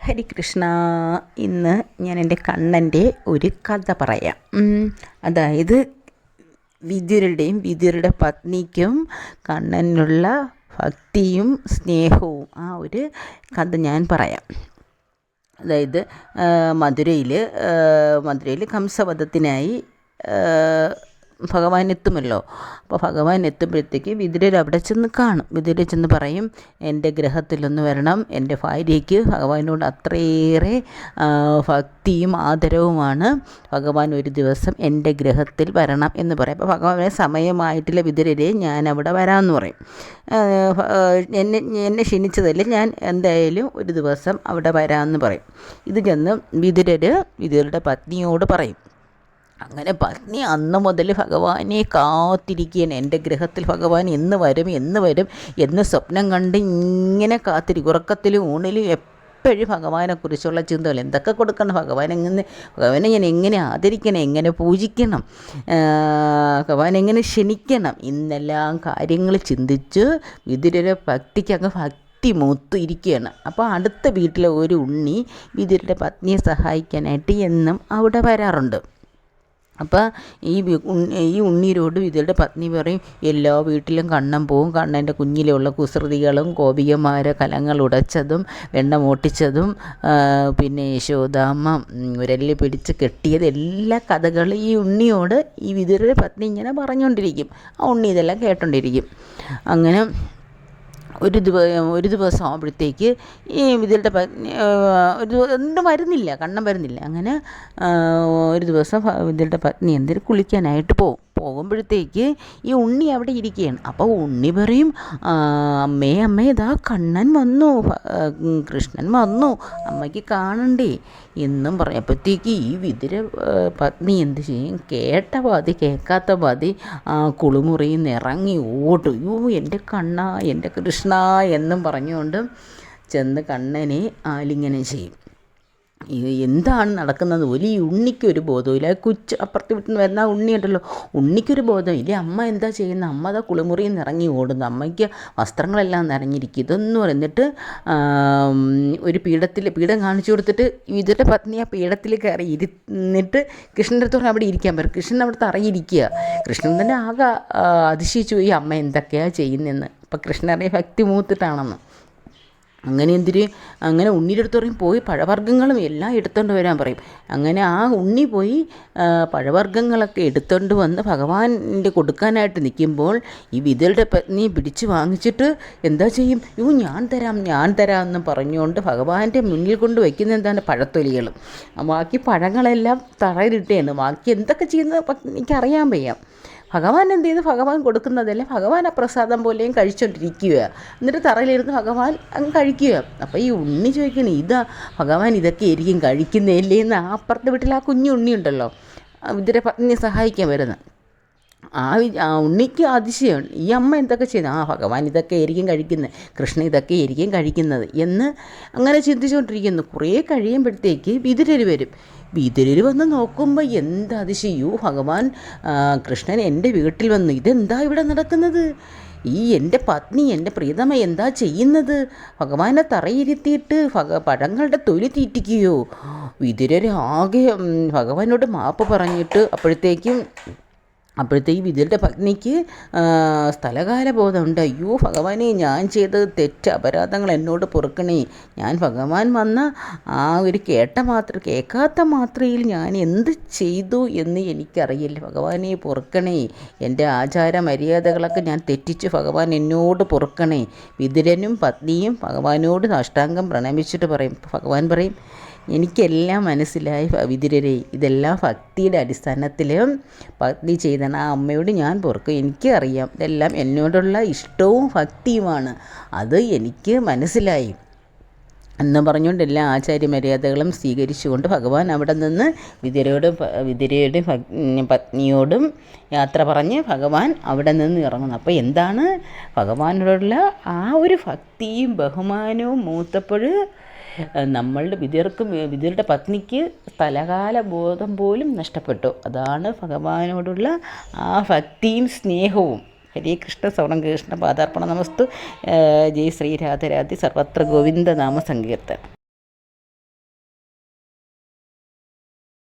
ഹരികൃഷ്ണ. ഇന്ന് ഞാൻ എൻ്റെ കണ്ണൻ്റെ ഒരു കഥ പറയാം. അതായത് വിതുരരുടെ പത്നിക്കും കണ്ണനുള്ള ഭക്തിയും സ്നേഹവും ആ ഒരു കഥ ഞാൻ പറയാം. അതായത് മധുരയിൽ കംസവധത്തിനായി ഭഗവാൻ എത്തുമല്ലോ. അപ്പോൾ ഭഗവാൻ എത്തുമ്പോഴത്തേക്ക് വിതുരർ അവിടെ ചെന്ന് കാണും. വിതുരർ ചെന്ന് പറയും, എൻ്റെ ഗ്രഹത്തിലൊന്ന് വരണം, എൻ്റെ ഭാര്യയ്ക്ക് ഭഗവാനോട് അത്രയേറെ ഭക്തിയും ആദരവുമാണ്, ഭഗവാൻ ഒരു ദിവസം എൻ്റെ ഗ്രഹത്തിൽ വരണം എന്ന് പറയും. അപ്പോൾ ഭഗവാനെ സമയമായിട്ടില്ല വിതുരരെ, ഞാൻ അവിടെ വരാമെന്ന് പറയും. എന്നെ ക്ഷണിച്ചതല്ലേ, ഞാൻ എന്തായാലും ഒരു ദിവസം അവിടെ വരാമെന്ന് പറയും. ഇത് ചെന്ന് വിതുരരുടെ പത്നിയോട് പറയും. അങ്ങനെ പത്നി അന്ന് മുതൽ ഭഗവാനെ കാത്തിരിക്കുകയാണ്. എൻ്റെ ഗ്രഹത്തിൽ ഭഗവാൻ എന്ന് വരും എന്ന് സ്വപ്നം കണ്ട് ഇങ്ങനെ കാത്തിരിക്കും. ഉറക്കത്തിലും ഊണിലും എപ്പോഴും ഭഗവാനെക്കുറിച്ചുള്ള ചിന്തകൾ. എന്തൊക്കെ കൊടുക്കണം, ഭഗവാനെ ഞാൻ എങ്ങനെ ആദരിക്കണം, എങ്ങനെ പൂജിക്കണം, ഭഗവാൻ എങ്ങനെ ക്ഷണിക്കണം, ഇന്നെല്ലാം കാര്യങ്ങൾ ചിന്തിച്ച് വിതുരരെ ഭക്തി മൂത്ത് ഇരിക്കുകയാണ്. അപ്പോൾ അടുത്ത വീട്ടിലെ ഒരു ഉണ്ണി വിതുരരുടെ പത്നിയെ സഹായിക്കാനായിട്ട് എന്നും അവിടെ വരാറുണ്ട്. അപ്പോൾ ഈ ഉണ്ണീരോട് വിതുരരുടെ പത്നി പറയും, എല്ലാ വീട്ടിലും കണ്ണൻ പോവും, കണ്ണൻ്റെ കുഞ്ഞിലുള്ള കുസൃതികളും കോപികമാരെ കലങ്ങൾ ഉടച്ചതും വെണ്ണ മൂട്ടിച്ചതും പിന്നെ യശോദാമ്മ ഉരലിൽ പിടിച്ച് കെട്ടിയത് എല്ലാ കഥകളും ഈ ഉണ്ണിയോട് ഈ വിതുരരുടെ പത്നി ഇങ്ങനെ പറഞ്ഞുകൊണ്ടിരിക്കും. ആ ഉണ്ണി ഇതെല്ലാം കേട്ടോണ്ടിരിക്കും. അങ്ങനെ ഒരു ദിവസം ആകുമ്പോഴത്തേക്ക് ഈ വിതുരരുടെ പത്നി വരുന്നില്ല, കണ്ണൻ വരുന്നില്ല. അങ്ങനെ ഒരു ദിവസം വിതുരരുടെ പത്നി കുളിക്കാനായിട്ട് പോകുമ്പോഴത്തേക്ക് ഈ ഉണ്ണി അവിടെ ഇരിക്കുകയാണ്. അപ്പോൾ ഉണ്ണി പറയും, അമ്മേ ഇതാ കണ്ണൻ വന്നു, കൃഷ്ണൻ വന്നു, അമ്മയ്ക്ക് കാണണ്ടേ എന്നും പറഞ്ഞപ്പോഴത്തേക്ക് ഈ വിതുര പത്നി എന്ത് ചെയ്യും, കേട്ട പാതി കേൾക്കാത്ത പാതി കുളിമുറിയിൽ നിന്ന് ഇറങ്ങി ഓടും. എൻ്റെ കണ്ണ, എൻ്റെ കൃഷ്ണ എന്നും പറഞ്ഞുകൊണ്ട് ചെന്ന് കണ്ണനെ ആലിംഗനം ചെയ്യും. എന്താണ് നടക്കുന്നത് പോലും ഈ ഉണ്ണിക്കൊരു ബോധമില്ല. അപ്പുറത്ത് വീട്ടിൽ നിന്ന് വരുന്ന ഉണ്ണിയുണ്ടല്ലോ, ഉണ്ണിക്കൊരു ബോധമില്ല. അമ്മ എന്താ ചെയ്യുന്നത്, അമ്മ അതാ കുളിമുറിയിൽ നിന്ന് ഇറങ്ങി ഓടുന്നു, അമ്മയ്ക്ക് വസ്ത്രങ്ങളെല്ലാം നിറഞ്ഞിരിക്കും. ഇതൊന്നും പറഞ്ഞിട്ട് ഒരു പീഠം കാണിച്ചു കൊടുത്തിട്ട് വിതുരരുടെ പത്നി ആ പീഠത്തിൽ കയറി ഇരുന്നിട്ട് കൃഷ്ണൻ്റെ അടുത്തോടെ അവിടെ ഇരിക്കാൻ പറയും. കൃഷ്ണൻ അവിടെ തറയിരിക്കുക. കൃഷ്ണൻ തന്നെ ആകെ അതിശയിച്ചു പോയി, അമ്മ എന്തൊക്കെയാണ് ചെയ്യുന്നതെന്ന്. അപ്പം കൃഷ്ണൻ അറിയാം ഭക്തി മൂത്തിട്ടാണെന്ന്. അങ്ങനെ ഉണ്ണിയുടെ അടുത്ത് പറയും, പോയി പഴവർഗ്ഗങ്ങളും എല്ലാം എടുത്തുകൊണ്ട് വരാൻ പറയും. അങ്ങനെ ആ ഉണ്ണി പോയി പഴവർഗ്ഗങ്ങളൊക്കെ എടുത്തുകൊണ്ട് വന്ന് ഭഗവാൻ്റെ കൊടുക്കാനായിട്ട് നിൽക്കുമ്പോൾ ഈ വിതുരരുടെ പത്നി പിടിച്ച് വാങ്ങിച്ചിട്ട് എന്താ ചെയ്യും, ഞാൻ തരാം എന്ന് പറഞ്ഞുകൊണ്ട് ഭഗവാന്റെ മുന്നിൽ കൊണ്ട് വയ്ക്കുന്ന എന്താണ്, പഴത്തൊലികളും. ബാക്കി പഴങ്ങളെല്ലാം തറയിലിട്ടേന്ന്. ബാക്കി എന്തൊക്കെ ചെയ്യുന്നത് എനിക്കറിയാൻ വയ്യ. ഭഗവാൻ എന്ത് ചെയ്തു, ഭഗവാൻ കൊടുക്കുന്നതല്ലേ, ഭഗവാൻ ആ പ്രസാദം പോലെയും കഴിച്ചുകൊണ്ടിരിക്കുക. എന്നിട്ട് തറയിലിരുന്ന് ഭഗവാൻ അങ്ങ് കഴിക്കുക. അപ്പോൾ ഈ ഉണ്ണി ചോദിക്കണേ, ഭഗവാൻ ഇതൊക്കെ ആയിരിക്കും കഴിക്കുന്നതല്ലേ എന്ന്. അപ്പുറത്തെ വീട്ടിൽ ആ കുഞ്ഞു ഉണ്ണി ഉണ്ടല്ലോ, വിതുര പത്നിയെ സഹായിക്കാൻ വരുന്നത്. ആ ഉണ്ണിക്ക് അതിശയമാണ്, ഈ അമ്മ എന്തൊക്കെ ചെയ്യുന്നത്, ഭഗവാൻ ഇതൊക്കെ ആയിരിക്കും കഴിക്കുന്നത്, കൃഷ്ണൻ ഇതൊക്കെ ആയിരിക്കും കഴിക്കുന്നത് എന്ന് അങ്ങനെ ചിന്തിച്ചുകൊണ്ടിരിക്കുന്നു. കുറേ കഴിയുമ്പോഴത്തേക്ക് വിതുരർ വരും. വിതുരർ വന്ന് നോക്കുമ്പോൾ എന്ത് അതിശയോ, ഭഗവാൻ കൃഷ്ണൻ എൻ്റെ വീട്ടിൽ വന്നു, ഇതെന്താ ഇവിടെ നടക്കുന്നത്, എൻ്റെ പത്നി എൻ്റെ പ്രിയതമ എന്താ ചെയ്യുന്നത്, ഭഗവാനെ തറയിരുത്തിയിട്ട് പഴങ്ങളുടെ തൊലി തീറ്റിക്കുകയോ. വിതുരർ ആകെ ഭഗവാനോട് മാപ്പ് പറഞ്ഞിട്ട് അപ്പോഴത്തേക്ക് വിതുരരുടെ പത്നിക്ക് സ്ഥലകാല ബോധമുണ്ട്. അയ്യോ ഭഗവാനെ, ഞാൻ ചെയ്തത് തെറ്റ്, അപരാധങ്ങൾ എന്നോട് പൊറുക്കണേ, ഞാൻ ഭഗവാൻ വന്ന ആ ഒരു കേൾക്കാത്ത മാത്രയിൽ ഞാൻ എന്ത് ചെയ്തു എന്ന് എനിക്കറിയില്ല, ഭഗവാനെ പൊറുക്കണേ, എൻ്റെ ആചാര മര്യാദകളൊക്കെ ഞാൻ തെറ്റിച്ചു, ഭഗവാൻ എന്നോട് പൊറുക്കണേ. വിതുരനും പത്നിയും ഭഗവാനോട് സാഷ്ടാംഗം പ്രണമിച്ചിട്ട് പറയും. ഭഗവാൻ പറയും, എനിക്കെല്ലാം മനസ്സിലായി വിതുരരെ, ഇതെല്ലാം ഭക്തിയുടെ അടിസ്ഥാനത്തിൽ പത്നി ചെയ്താണ്, ആ അമ്മയോട് ഞാൻ പൊറുക്കും, എനിക്കറിയാം, ഇതെല്ലാം എന്നോടുള്ള ഇഷ്ടവും ഭക്തിയുമാണ്, അത് എനിക്ക് മനസ്സിലായി എന്ന് പറഞ്ഞുകൊണ്ട് എല്ലാ ആചാര്യമര്യാദകളും സ്വീകരിച്ചുകൊണ്ട് ഭഗവാൻ അവിടെ നിന്ന് വിതുരയുടെ പത്നിയോടും യാത്ര പറഞ്ഞ് ഭഗവാൻ അവിടെ നിന്ന് ഇറങ്ങുന്നു. അപ്പോൾ എന്താണ്, ഭഗവാനോടുള്ള ആ ഒരു ഭക്തിയും ബഹുമാനവും മൂത്തപ്പോൾ വിതുരരുടെ പത്നിക്ക് സ്ഥലകാല ബോധം പോലും നഷ്ടപ്പെട്ടു. അതാണ് ഭഗവാനോടുള്ള ആ ഭക്തിയും സ്നേഹവും. ഹരേ കൃഷ്ണ സവർണം കൃഷ്ണ പാദാർപ്പണ നമസ്തു. ജയ് ശ്രീ രാധരാധി സർവത്ര ഗോവിന്ദ നാമ സങ്കീർത്തനം.